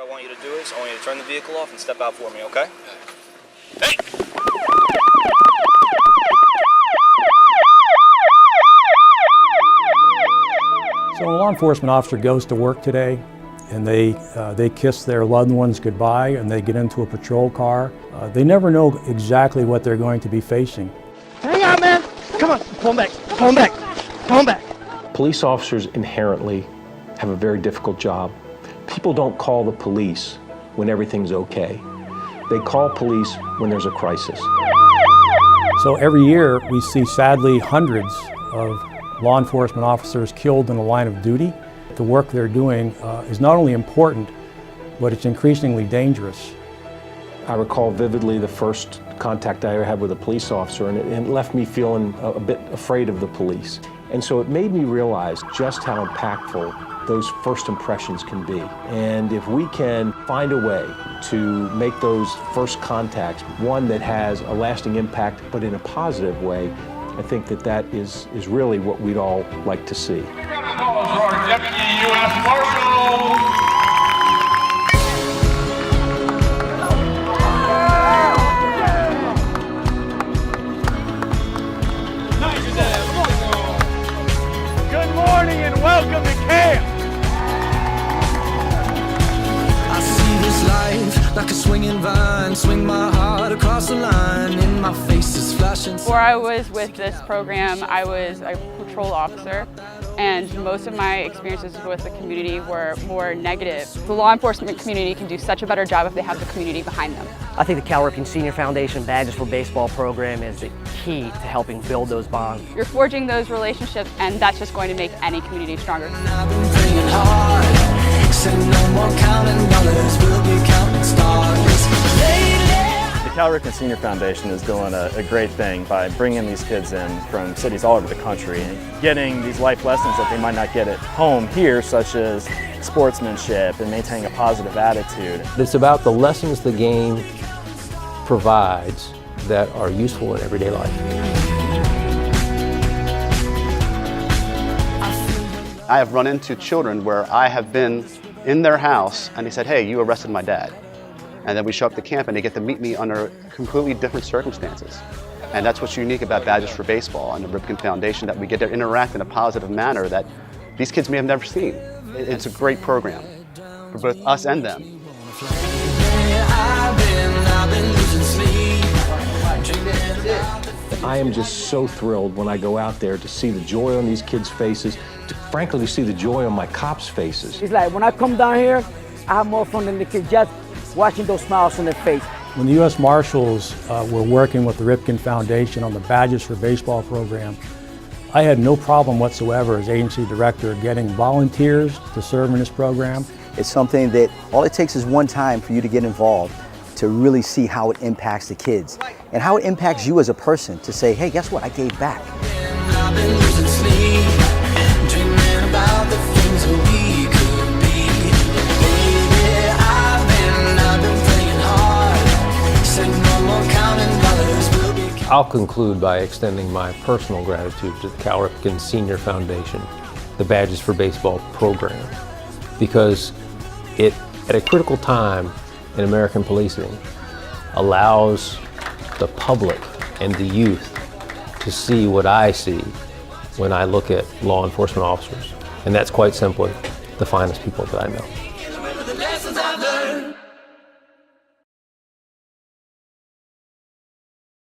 What I want you to do is, I want you to turn the vehicle off and step out for me, okay? Hey! So a law enforcement officer goes to work today and they kiss their loved ones goodbye and they get into a patrol car. They never know exactly what they're going to be facing. Hang on, man! Come on, pull back, pull back, pull back. Police officers inherently have a very difficult job. People don't call the police when everything's okay. They call police when there's a crisis. So every year we see sadly hundreds of law enforcement officers killed in the line of duty. The work they're doing is not only important, but it's increasingly dangerous. I recall vividly the first contact I ever had with a police officer, and it left me feeling a bit afraid of the police. And so it made me realize just how impactful those first impressions can be. And if we can find a way to make those first contacts one that has a lasting impact, but in a positive way, I think that is really what we'd all like to see. Our Deputy U.S. Marshal. Good morning and welcome to camp. I see this life like a swinging vine, swing my heart across the line, and my face is flashing. Before I was with this program, I was a patrol officer, and most of my experiences with the community were more negative. The law enforcement community can do such a better job if they have the community behind them. I think the Ripken Senior Foundation Badges for Baseball program is the key to helping build those bonds. You're forging those relationships, and that's just going to make any community stronger. I've been praying hard, said no more counting dollars, we'll be counting stars. The Ripken Senior Foundation is doing a great thing by bringing these kids in from cities all over the country and getting these life lessons that they might not get at home here, such as sportsmanship and maintaining a positive attitude. It's about the lessons the game provides that are useful in everyday life. I have run into children where I have been in their house and they said, "Hey, you arrested my dad." And then we show up to camp and they get to meet me under completely different circumstances. And that's what's unique about Badges for Baseball and the Ripken Foundation, that we get to interact in a positive manner that these kids may have never seen. It's a great program for both us and them. I am just so thrilled when I go out there to see the joy on these kids' faces, frankly, to see the joy on my cops' faces. It's like when I come down here, I have more fun than the kids just watching those smiles on their face. When the U.S. Marshals were working with the Ripken Foundation on the Badges for Baseball program, I had no problem whatsoever as agency director getting volunteers to serve in this program. It's something that all it takes is one time for you to get involved to really see how it impacts the kids and how it impacts you as a person to say, hey, guess what, I gave back. I've been losing sleep, dreaming about the things that we could be. Baby, I've been playing hard, said no more counting dollars, we'll be counting. I'll conclude by extending my personal gratitude to the Ripken Senior Foundation, the Badges for Baseball program, because it, at a critical time in American policing, allows the public and the youth to see what I see when I look at law enforcement officers. And that's quite simply the finest people that I know.